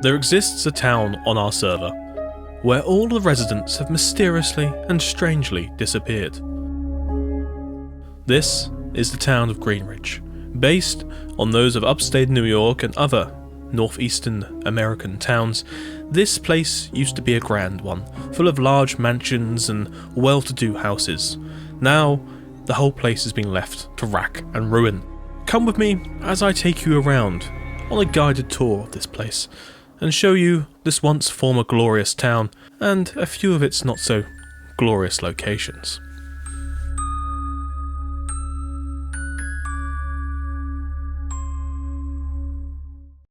There exists a town on our server where all the residents have mysteriously and strangely disappeared. This is the town of Greenridge, based on those of upstate New York and other northeastern American towns. This place used to be a grand one, full of large mansions and well-to-do houses. Now, the whole place has been left to rack and ruin. Come with me as I take you around on a guided tour of this place and show you this once former glorious town and a few of its not so glorious locations.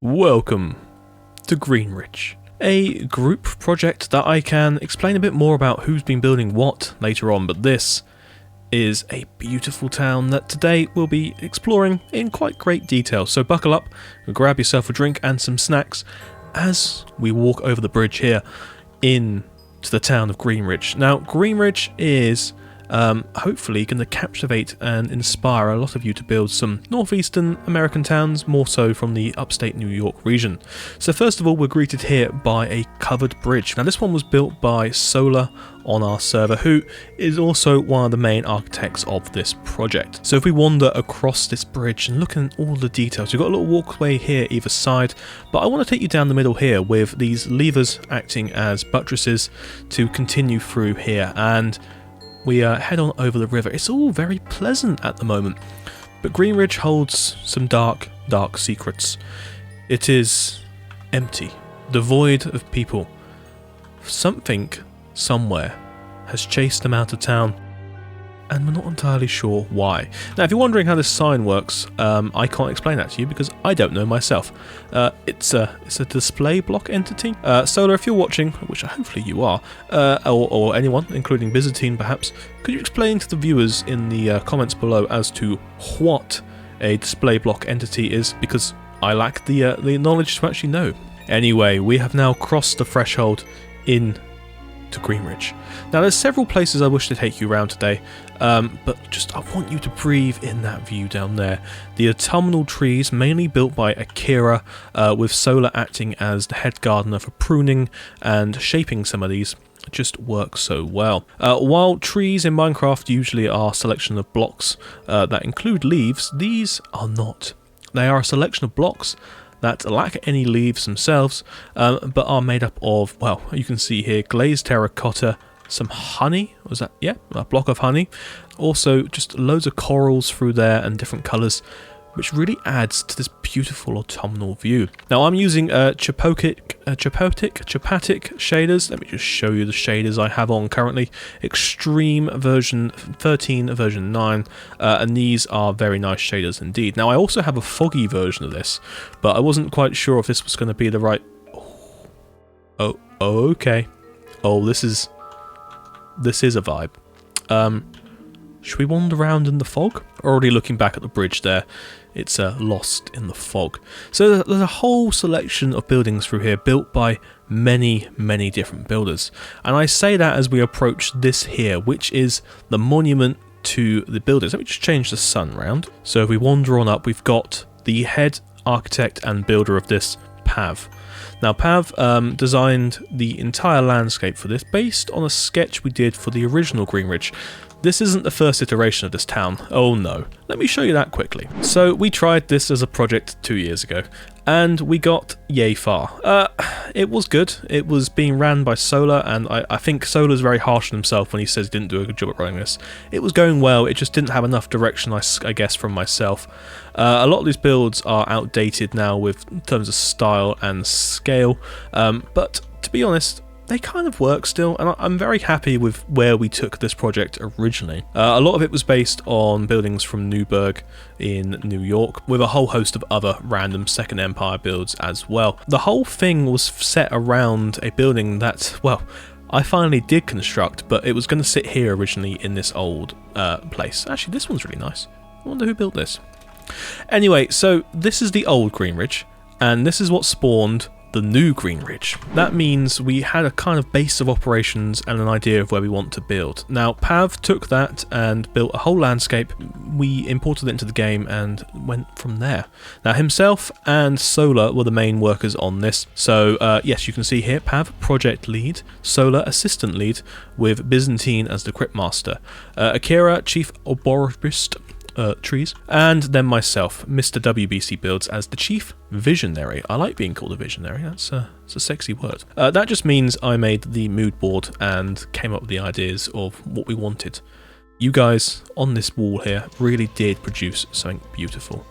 Welcome to Greenridge, a group project that I can explain a bit more about who's been building what later on, but this is a beautiful town that today we'll be exploring in quite great detail. So buckle up, grab yourself a drink and some snacks as we walk over the bridge here into the town of Greenridge. Now, Greenridge is hopefully going to captivate and inspire a lot of you to build some northeastern American towns, more so from the upstate New York region. So first of all, we're greeted here by a covered bridge. Now this one was built by Solar on our server, who is also one of the main architects of this project. So if we wander across this bridge and look at all the details, you've got a little walkway here either side, but I want to take you down the middle here with these levers acting as buttresses to continue through here, and we head on over the river. It's all very pleasant at the moment, but Greenridge holds some dark, dark secrets. It is empty, devoid of people. Something, somewhere, has chased them out of town, and we're not entirely sure why. Now, if you're wondering how this sign works, I can't explain that to you because I don't know myself. It's a display block entity. Solar, if you're watching, which hopefully you are, or anyone, including Byzantine perhaps, could you explain to the viewers in the comments below as to what a display block entity is? Because I lack the knowledge to actually know. Anyway, we have now crossed the threshold in to Greenridge. Now there's several places I wish to take you around today, but just I want you to breathe in that view down there. The autumnal trees, mainly built by Akira, with Solar acting as the head gardener for pruning and shaping some of these, just work so well. While trees in Minecraft usually are a selection of blocks that include leaves, these are not. They are a selection of blocks that lack any leaves themselves, but are made up of, well, you can see here, glazed terracotta, some honey, was that, yeah, a block of honey, also just loads of corals through there and different colours, which really adds to this beautiful autumnal view. Now I'm using Chapatic shaders. Let me just show you the shaders I have on currently. Extreme version 13, version 9, and these are very nice shaders indeed. Now I also have a foggy version of this, but I wasn't quite sure if this was going to be the right... Oh, okay. Oh, this is a vibe. Should we wander around in the fog? Already looking back at the bridge there, it's lost in the fog. So there's a whole selection of buildings through here, built by many, many different builders. And I say that as we approach this here, which is the monument to the builders. Let me just change the sun round. So if we wander on up, we've got the head architect and builder of this, Pav. Now Pav designed the entire landscape for this based on a sketch we did for the original Greenridge. This isn't the first iteration of this town, oh no. Let me show you that quickly. So we tried this as a project 2 years ago, and we got yay far. It was good. It was being ran by Solar, and I think Solar's very harsh on himself when he says he didn't do a good job at running this. It was going well, it just didn't have enough direction, I guess, from myself. A lot of these builds are outdated now in terms of style and scale, but to be honest, they kind of work still, and I'm very happy with where we took this project originally. A lot of it was based on buildings from Newburgh in New York, with a whole host of other random Second Empire builds as well. The whole thing was set around a building that, well, I finally did construct, but it was going to sit here originally in this old place. Actually, this one's really nice. I wonder who built this. Anyway, so this is the old Greenridge, and this is what spawned the new Greenridge. That means we had a kind of base of operations and an idea of where we want to build. Now Pav took that and built a whole landscape. We imported it into the game and went from there. Now himself and Solar were the main workers on this. So yes, you can see here Pav project lead, Solar assistant lead, with Byzantine as the crypt master, Akira chief arborist, trees, and then myself, Mr. WBC Builds, as the chief visionary. I like being called a visionary, it's a sexy word. That just means I made the mood board and came up with the ideas of what we wanted. You guys on this wall here really did produce something beautiful.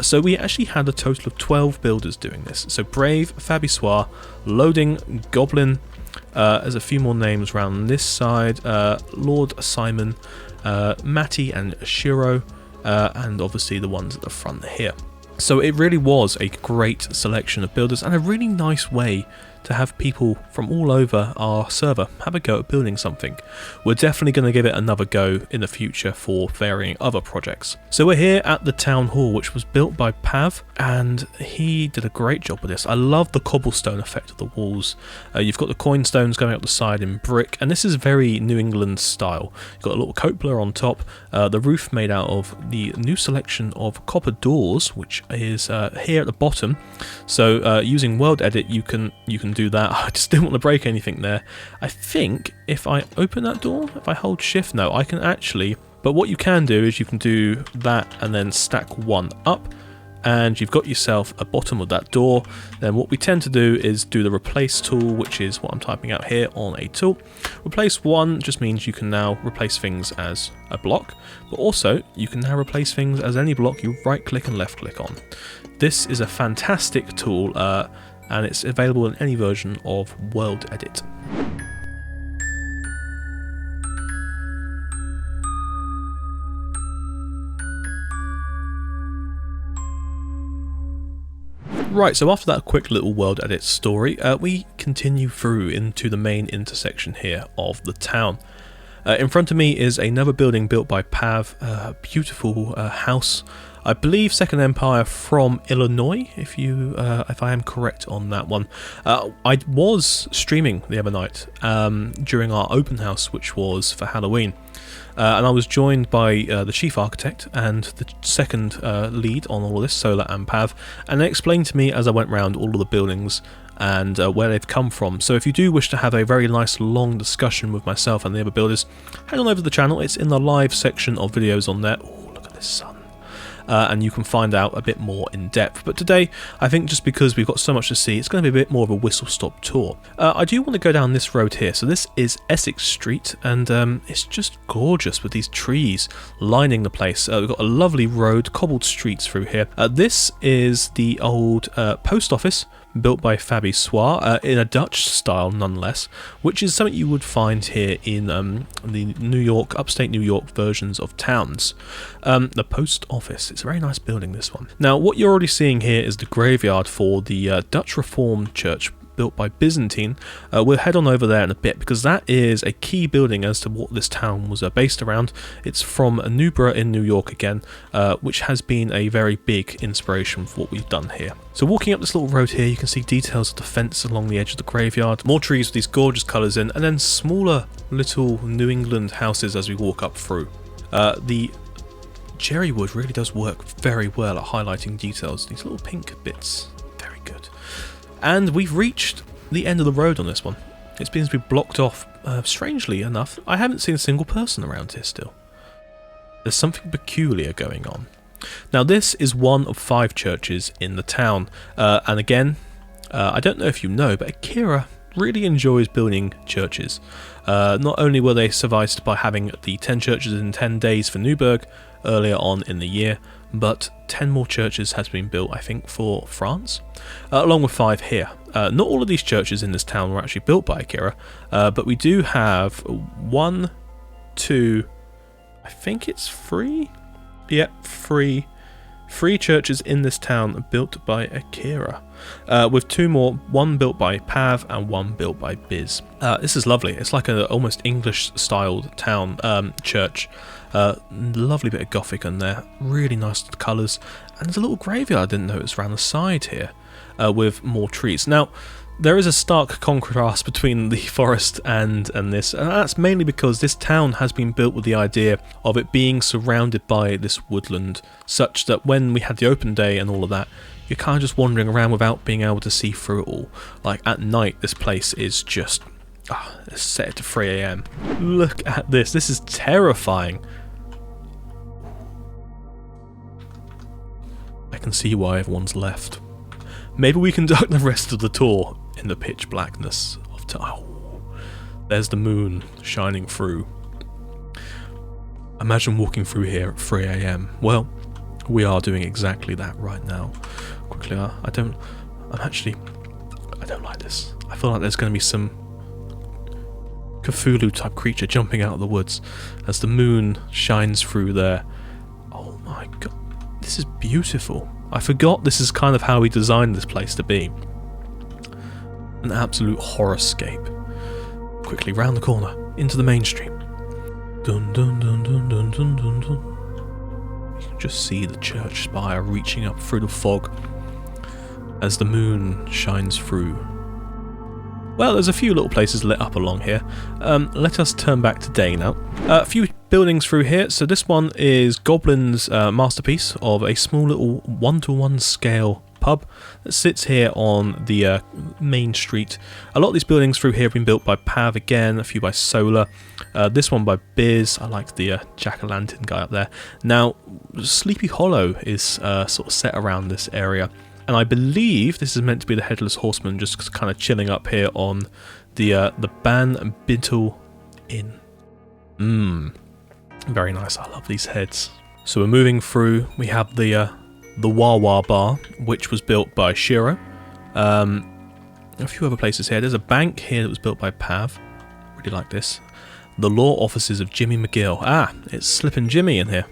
So we actually had a total of 12 builders doing this. So Brave, Fabisoir, Loading, Goblin, there's a few more names around this side, Lord Simon, Matty and Shiro, and obviously the ones at the front here. So it really was a great selection of builders and a really nice way to have people from all over our server have a go at building something. We're definitely going to give it another go in the future for varying other projects. So we're here at the town hall, which was built by Pav, and he did a great job with this. I love the cobblestone effect of the walls. You've got the coin stones going up the side in brick, and this is very New England style. You've got a little cupola on top, the roof made out of the new selection of copper doors, which is here at the bottom. So using World Edit, you can do that. I just didn't want to break anything there. I think if I open that door, if I hold shift, no, I can actually, but what you can do is you can do that and then stack one up, and you've got yourself a bottom of that door. Then what we tend to do is do the replace tool, which is what I'm typing out here on a tool. Replace one just means you can now replace things as a block, but also you can now replace things as any block you right click and left click on. This is a fantastic tool, and it's available in any version of World Edit. Right, so after that quick little World Edit story, we continue through into the main intersection here of the town. In front of me is another building built by Pav, a beautiful house. I believe Second Empire from Illinois, if I am correct on that one. I was streaming the other night during our open house, which was for Halloween. And I was joined by the chief architect and the second lead on all of this, Solar and Pav, and they explained to me as I went around all of the buildings and where they've come from. So if you do wish to have a very nice long discussion with myself and the other builders, head on over to the channel. It's in the live section of videos on there. Oh, look at this sun. And you can find out a bit more in depth. But today, I think just because we've got so much to see, it's going to be a bit more of a whistle-stop tour. I do want to go down this road here. So this is Essex Street, and it's just gorgeous with these trees lining the place. We've got a lovely road, cobbled streets through here. This is the old post office, built by Fabisoir, in a Dutch style nonetheless, which is something you would find here in the New York, upstate New York versions of towns. The post office, it's a very nice building, this one. Now what you're already seeing here is the graveyard for the Dutch Reformed Church, built by Byzantine. We'll head on over there in a bit because that is a key building as to what this town was based around. It's from Newborough in New York again, which has been a very big inspiration for what we've done here. So walking up this little road here, you can see details of the fence along the edge of the graveyard, more trees with these gorgeous colours in, and then smaller little New England houses as we walk up through. The cherry wood really does work very well at highlighting details. These little pink bits, very good. And we've reached the end of the road on this one. It seems to be blocked off. Strangely enough, I haven't seen a single person around here still. There's something peculiar going on. Now this is one of 5 churches in the town. And again, I don't know if you know, but Akira really enjoys building churches. Not only were they sufficed by having the 10 churches in 10 days for Newburgh earlier on in the year, but 10 more churches has been built, I think, for France, along with 5 here. Not all of these churches in this town were actually built by Akira, but we do have 1, 2, I think it's 3? Yep, 3 churches in this town built by Akira, with 2 more, 1 built by Pav and 1 built by Biz. This is lovely. It's like an almost English-styled town church. Lovely bit of Gothic in there, really nice colours, and there's a little graveyard I didn't notice around the side here. with more trees. Now, there is a stark contrast between the forest and this, and that's mainly because this town has been built with the idea of it being surrounded by this woodland, such that when we had the open day and all of that, you're kind of just wandering around without being able to see through it all. Like at night, this place is just it's set to 3 AM. Look at this. This is terrifying. I can see why everyone's left. Maybe we conduct the rest of the tour in the pitch blackness of time. There's the moon shining through. Imagine walking through here at 3 AM. Well, we are doing exactly that right now. Quickly, I don't like this. I feel like there's going to be some Cthulhu type creature jumping out of the woods as the moon shines through there. Oh my god, this is beautiful. I forgot this is kind of how he designed this place to be. An absolute horrorscape. Quickly round the corner, into the main street. Dun dun dun dun dun dun dun dun. You can just see the church spire reaching up through the fog as the moon shines through. Well, there's a few little places lit up along here. Let us turn back to day now. A few buildings through here. So this one is Goblin's masterpiece of a small little 1-to-1 scale pub that sits here on the main street. A lot of these buildings through here have been built by Pav again, a few by Solar. This one by Biz. I like the jack-o'-lantern guy up there. Now, Sleepy Hollow is sort of set around this area. And I believe this is meant to be the Headless Horseman just kind of chilling up here on the Ban Bintle Inn. Very nice. I love these heads. So we're moving through. We have the Wawa Bar, which was built by Shiro. A few other places here. There's a bank here that was built by Pav. Really like this. The Law Offices of Jimmy McGill. It's Slippin' Jimmy in here.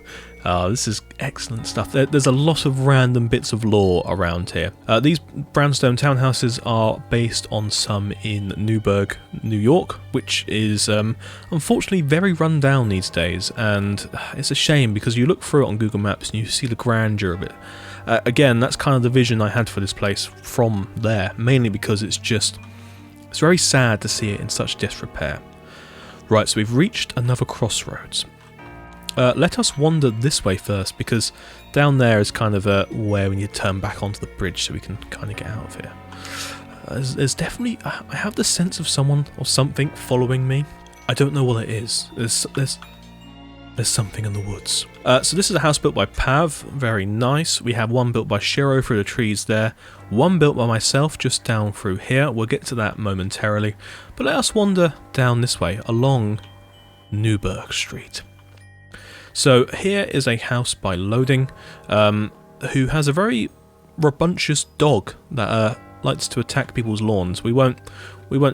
This is excellent stuff. There's a lot of random bits of lore around here. These brownstone townhouses are based on some in Newburgh, New York, which is unfortunately very run down these days, and it's a shame because you look through it on Google Maps and you see the grandeur of it. Again, that's kind of the vision I had for this place from there, mainly because it's very sad to see it in such disrepair. Right, so we've reached another crossroads. Let us wander this way first, because down there is kind of where we need to turn back onto the bridge so we can kind of get out of here. There's definitely... I have the sense of someone or something following me. I don't know what it is. There's something in the woods. So this is a house built by Pav. Very nice. We have one built by Shiro through the trees there. One built by myself just down through here. We'll get to that momentarily. But let us wander down this way along Newburgh Street. So here is a house by Loading, who has a very rambunctious dog that likes to attack people's lawns. We won't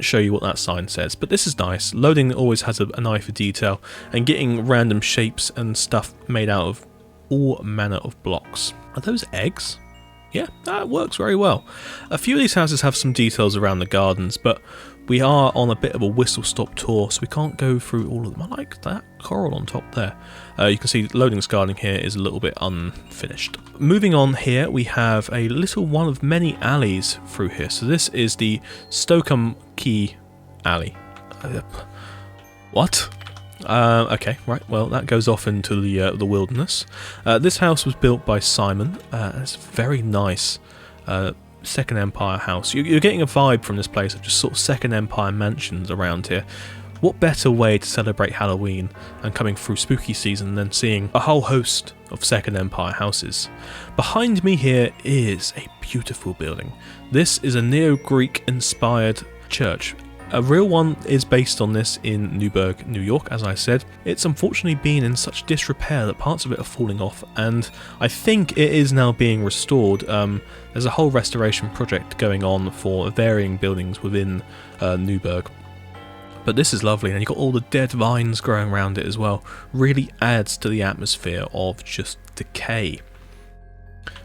show you what that sign says, but this is nice. Loading always has an eye for detail and getting random shapes and stuff made out of all manner of blocks. Are those eggs? Yeah, that works very well. A few of these houses have some details around the gardens, but we are on a bit of a whistle-stop tour, so we can't go through all of them. I like that coral on top there. You can see Loading's garden here is a little bit unfinished. Moving on here, we have a little one of many alleys through here. So this is the Stockham Key Alley. What? Okay, right, well, that goes off into the wilderness. This house was built by Simon. It's very nice. Second Empire house. You're getting a vibe from this place of just sort of Second Empire mansions around here. What better way to celebrate Halloween and coming through spooky season than seeing a whole host of Second Empire houses? Behind me here is a beautiful building. This is a Neo-Greek inspired church. A real one is based on this in Newburgh, New York, as I said. It's unfortunately been in such disrepair that parts of it are falling off, and I think it is now being restored. There's a whole restoration project going on for varying buildings within Newburgh. But this is lovely, and you've got all the dead vines growing around it as well. Really adds to the atmosphere of just decay.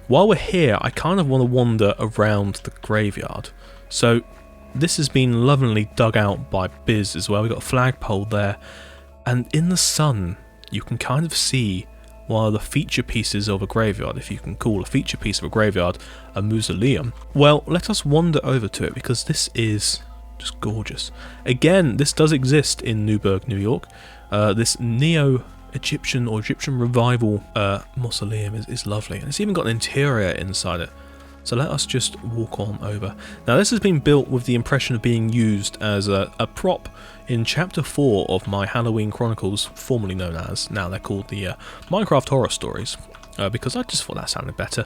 While we're here, I kind of want to wander around the graveyard. So this has been lovingly dug out by Biz as well. We've got a flagpole there, and in the sun you can kind of see one of the feature pieces of a graveyard, if you can call a feature piece of a graveyard a mausoleum. Well, let us wander over to it, because this is just gorgeous. Again, this does exist in Newburgh, New York. This neo-Egyptian or Egyptian revival mausoleum is lovely, and it's even got an interior inside it. So let us just walk on over. Now, this has been built with the impression of being used as a prop in Chapter 4 of my Halloween Chronicles, formerly known as, now they're called the Minecraft Horror Stories, because I just thought that sounded better.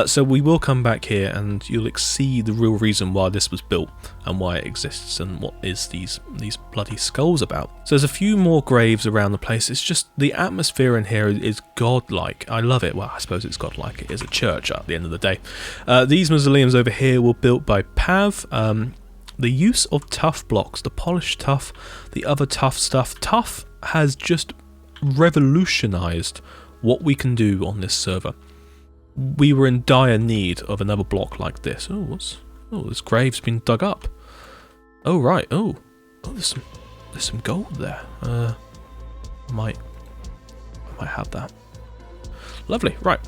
So we will come back here and you'll see the real reason why this was built and why it exists and what is these bloody skulls about. So there's a few more graves around the place. It's just the atmosphere in here is godlike. I love it. Well, I suppose it's godlike. It is a church at the end of the day. These mausoleums over here were built by Pav. The use of tough blocks, the polished tough, the other tough stuff. Tough has just revolutionized what we can do on this server. We were in dire need of another block like this. Oh, this grave's been dug up. Oh, right. Oh, there's some gold there. I might have that. Lovely. Right.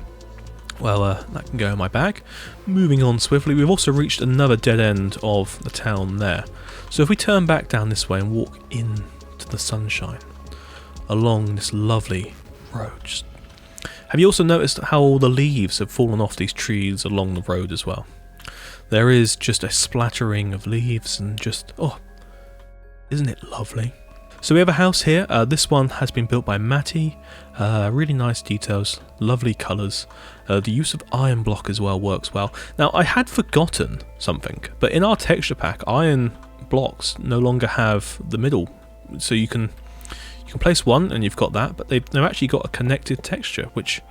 Well, that can go in my bag. Moving on swiftly, we've also reached another dead end of the town there. So if we turn back down this way and walk into the sunshine along this lovely road, have you also noticed how all the leaves have fallen off these trees along the road as well? There is just a splattering of leaves and just, oh, isn't it lovely? So we have a house here. This one has been built by Matty. Really nice details, lovely colours. The use of iron block as well works well. Now, I had forgotten something, but in our texture pack, iron blocks no longer have the middle. So you can place one and you've got that, but they've actually got a connected texture, which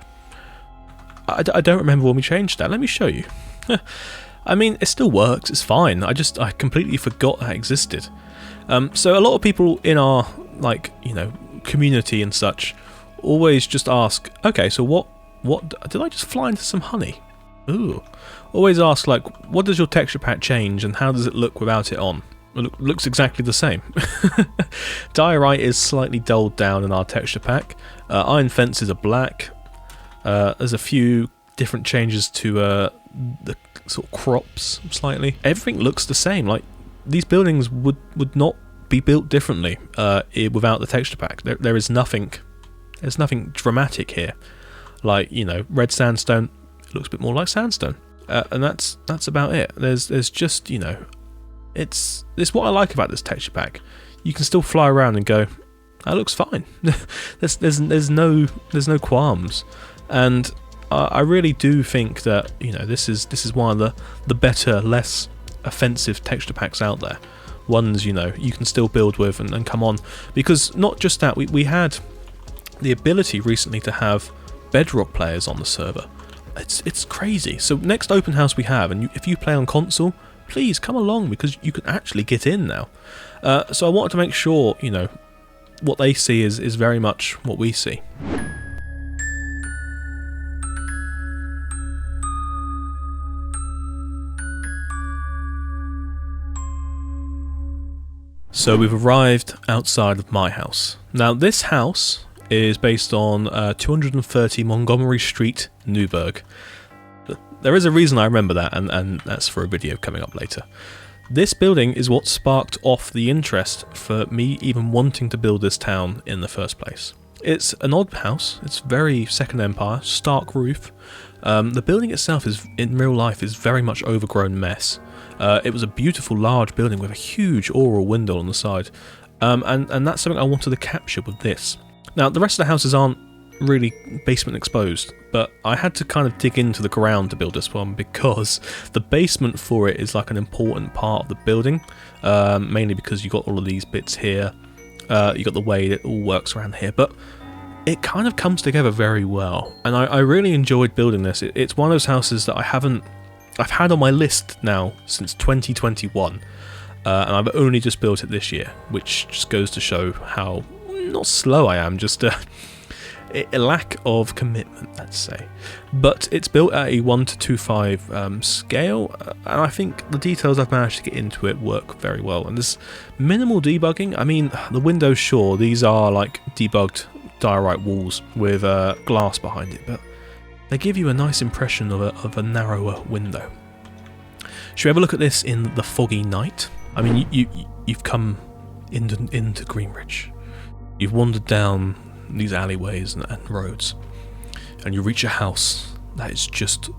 I don't remember when we changed that. Let me show you. I mean, it still works, it's fine. I completely forgot that existed. So a lot of people in our, community and such always just ask, okay, so what did I just fly into some honey? Ooh. Always ask, what does your texture pack change and how does it look without it on? It looks exactly the same. Diorite is slightly dulled down in our texture pack. Iron fences are black. There's a few different changes to the sort of crops slightly. Everything looks the same. Like, these buildings would not be built differently without the texture pack. There's nothing dramatic here. Like, red sandstone, it looks a bit more like sandstone. And that's about it. There's just, it's what I like about this texture pack. You can still fly around and go, that looks fine. there's no qualms, and I really do think that this is one of the better, less offensive texture packs out there. Ones you can still build with and come on, because not just that, we had the ability recently to have Bedrock players on the server. It's crazy. So next open house we have, and if you play on console, please come along, because you can actually get in now. So I wanted to make sure, what they see is very much what we see. So we've arrived outside of my house. Now, this house is based on 230 Montgomery Street, Newburgh. There is a reason I remember that, and that's for a video coming up later. This building is what sparked off the interest for me even wanting to build this town in the first place. It's an odd house. It's very Second Empire, stark roof. The building itself in real life is very much overgrown mess. It was a beautiful large building with a huge oral window on the side, and that's something I wanted to capture with this. Now, the rest of the houses aren't really basement exposed, but I had to kind of dig into the ground to build this one, because the basement for it is like an important part of the building, mainly because you got all of these bits here, you got the way it all works around here, but it kind of comes together very well, and I really enjoyed building this. It's one of those houses that I've had on my list now since 2021, and I've only just built it this year, which just goes to show how not slow I am, just a lack of commitment, let's say. But it's built at a 1:25 scale, and I think the details I've managed to get into it work very well. And there's minimal debugging. I mean, the windows, sure, these are like debugged diorite walls with glass behind it, but they give you a nice impression of a narrower window. Should we have a look at this in the foggy night? I mean, you've come into Greenridge. You've wandered down these alleyways and roads, and you reach a house that is just,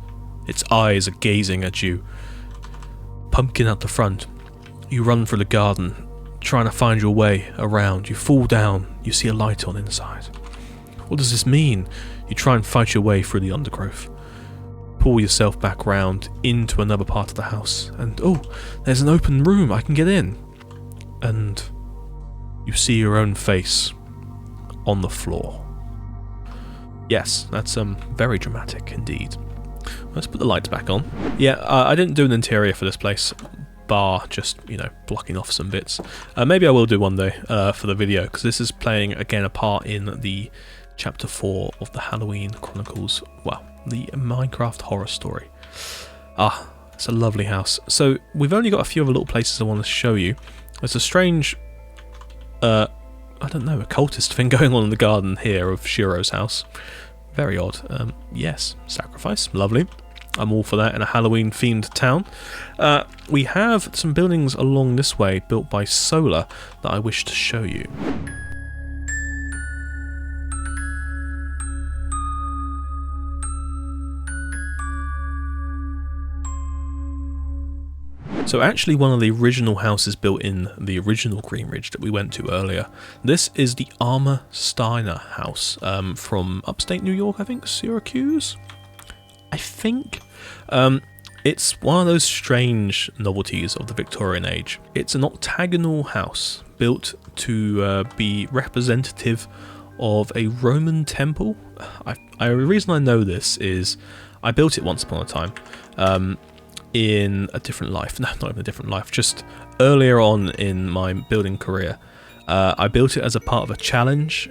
its eyes are gazing at you. Pumpkin at the front. You run through the garden, trying to find your way around. You fall down, you see a light on inside. What does this mean? You try and fight your way through the undergrowth. Pull yourself back round into another part of the house, and oh, there's an open room, I can get in. And you see your own face on the floor. Yes, that's very dramatic indeed. Let's put the lights back on. Yeah, I didn't do an interior for this place, bar just, you know, blocking off some bits. Maybe I will do one day for the video, because this is playing again a part in the Chapter 4 of the Halloween Chronicles, well, the Minecraft horror story. Ah, it's a lovely house. So we've only got a few other little places I want to show you. There's a strange, I don't know, occultist thing going on in the garden here of Shiro's house. Very odd. Yes, sacrifice, lovely. I'm all for that in a Halloween-themed town. We have some buildings along this way built by Solar that I wish to show you. So actually one of the original houses built in the original Greenridge that we went to earlier. This is the Armour Steiner house from upstate New York, I think, Syracuse? I think. It's one of those strange novelties of the Victorian age. It's an octagonal house built to be representative of a Roman temple. The reason I know this is I built it once upon a time. In a different life. No, not in a different life, just earlier on in my building career. I built it as a part of a challenge.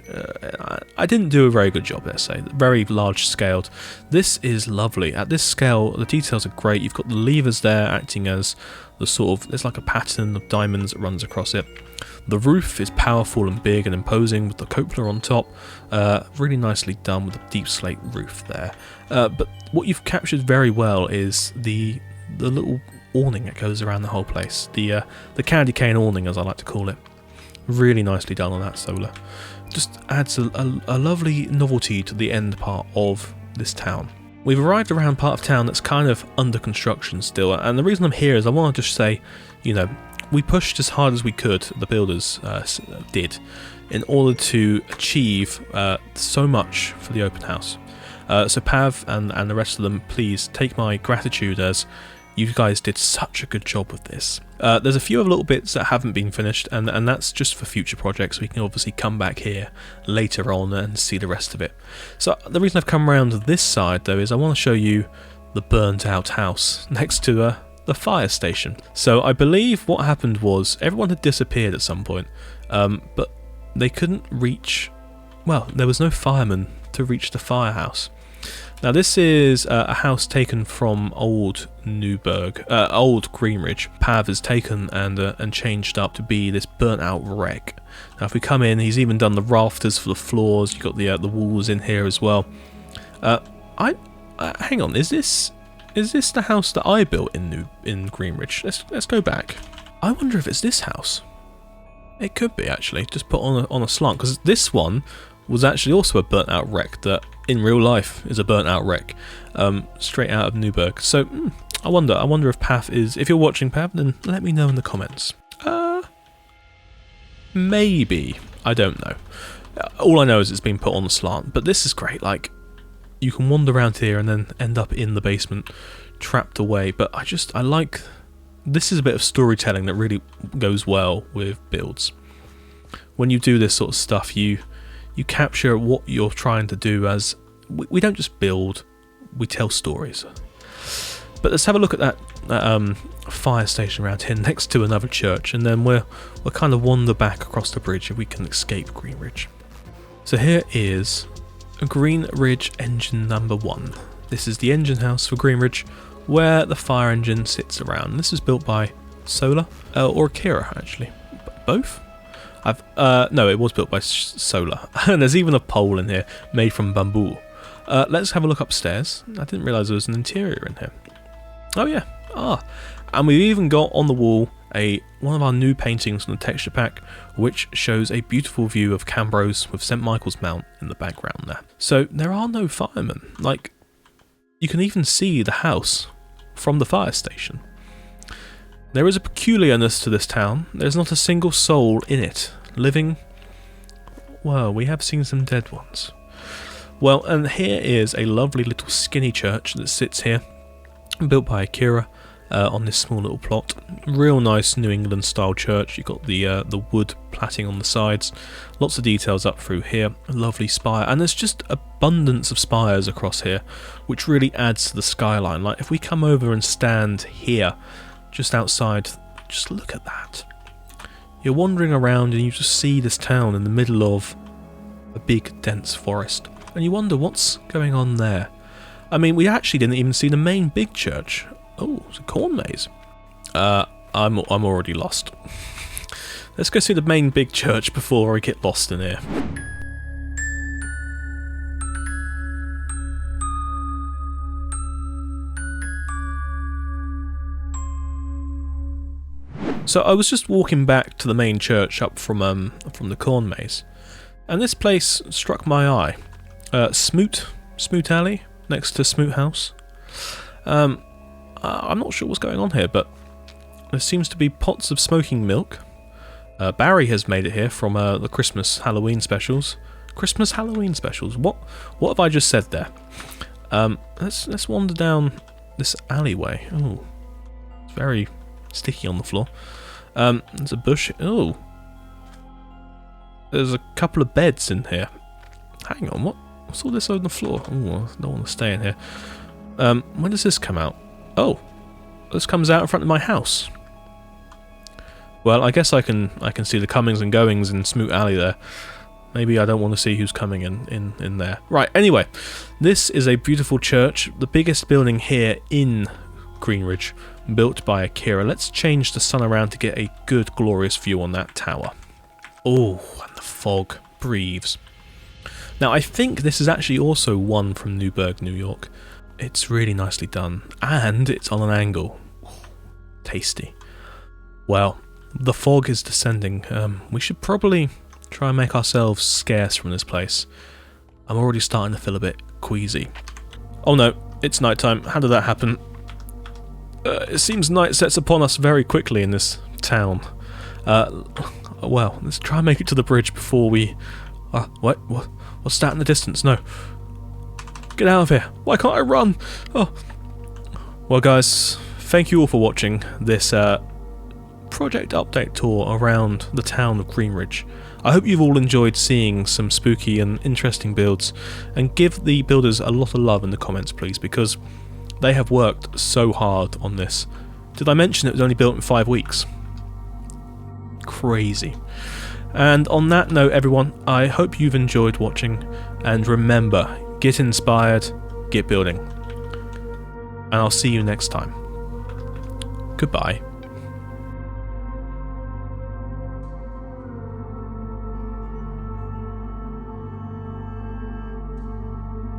I didn't do a very good job, let's say. Very large scaled. This is lovely. At this scale, the details are great. You've got the levers there acting as the sort of, there's like a pattern of diamonds that runs across it. The roof is powerful and big and imposing with the cupola on top. Really nicely done with a deep slate roof there. But what you've captured very well is the little awning that goes around the whole place. The candy cane awning, as I like to call it. Really nicely done on that Solar. Just adds a lovely novelty to the end part of this town. We've arrived around part of town that's kind of under construction still, and the reason I'm here is I want to just say, you know, we pushed as hard as we could, the builders did, in order to achieve so much for the open house. So Pav and the rest of them, please take my gratitude, as you guys did such a good job with this. There's a few other little bits that haven't been finished, and that's just for future projects. We can obviously come back here later on and see the rest of it. So the reason I've come around this side though is I want to show you the burnt out house next to the fire station. So I believe what happened was everyone had disappeared at some point, but they couldn't reach, well, there was no fireman to reach the firehouse. Now this is a house taken from old old Greenridge. Pav has taken and changed up to be this burnt out wreck. Now if we come in, he's even done the rafters for the floors. You've got the walls in here as well. Hang on, is this the house that I built in Greenridge? Let's go back. I wonder if it's this house. It could be actually, just put on a slant, because this one was actually also a burnt out wreck that in real life is a burnt out wreck, straight out of Newburgh. So I wonder if Pav is, if you're watching Pav, then let me know in the comments. Maybe, I don't know. All I know is it's been put on the slant, but this is great. Like, you can wander around here and then end up in the basement, trapped away. But I like, this is a bit of storytelling that really goes well with builds. When you do this sort of stuff, you capture what you're trying to do, as we don't just build, we tell stories. But let's have a look at that fire station around here next to another church, and then we'll kind of wander back across the bridge if we can escape Greenridge. So here is Greenridge engine number 1. This is the engine house for Greenridge, where the fire engine sits around. This is built by Solar, or Akira actually. Both? No, it was built by solar. And there's even a pole in here made from bamboo. Let's have a look upstairs. I didn't realise there was an interior in here. Oh yeah, and we've even got on the wall one of our new paintings from the texture pack, which shows a beautiful view of Cambros with St Michael's Mount in the background there. So there are no firemen. Like, you can even see the house from the fire station. There is a peculiarness to this town. There's not a single soul in it living. Well, we have seen some dead ones. Well, and here is a lovely little skinny church that sits here, built by Akira on this small little plot. Real nice New England style church. You've got the wood platting on the sides, lots of details up through here, a lovely spire, and there's just abundance of spires across here, which really adds to the skyline. Like, if we come over and stand here, just outside, just look at that. You're wandering around and you just see this town in the middle of a big dense forest, and you wonder what's going on there. I mean, we actually didn't even see the main big church. Oh, it's a corn maze. I'm already lost. Let's go see the main big church before I get lost in here. So I was just walking back to the main church up from the corn maze, and this place struck my eye. Smoot Alley next to Smoot House. I'm not sure what's going on here, but there seems to be pots of smoking milk. Barry has made it here from the Christmas Halloween specials. Christmas Halloween specials. What have I just said there? Let's wander down this alleyway. Oh, it's very sticky on the floor. There's a bush. Oh, there's a couple of beds in here. Hang on, what's all this on the floor? Oh, I don't want to stay in here. When does this come out? Oh, this comes out in front of my house. Well, I guess I can see the comings and goings in Smoot Alley there. Maybe I don't want to see who's coming in there. Right, anyway, this is a beautiful church, the biggest building here in Greenridge, built by Akira. Let's change the sun around to get a good, glorious view on that tower. Oh, and the fog breathes. Now, I think this is actually also one from Newburgh, New York. It's really nicely done, and it's on an angle. Tasty. Well, the fog is descending. We should probably try and make ourselves scarce from this place. I'm already starting to feel a bit queasy. Oh no, it's nighttime. How did that happen? It seems night sets upon us very quickly in this town. Well, let's try and make it to the bridge before we... What's that in the distance? No. Get out of here. Why can't I run? Oh. Well, guys, thank you all for watching this project update tour around the town of Greenridge. I hope you've all enjoyed seeing some spooky and interesting builds, and give the builders a lot of love in the comments, please, because they have worked so hard on this. Did I mention it was only built in 5 weeks? Crazy. And on that note, everyone, I hope you've enjoyed watching, and remember, get inspired, get building. And I'll see you next time. Goodbye.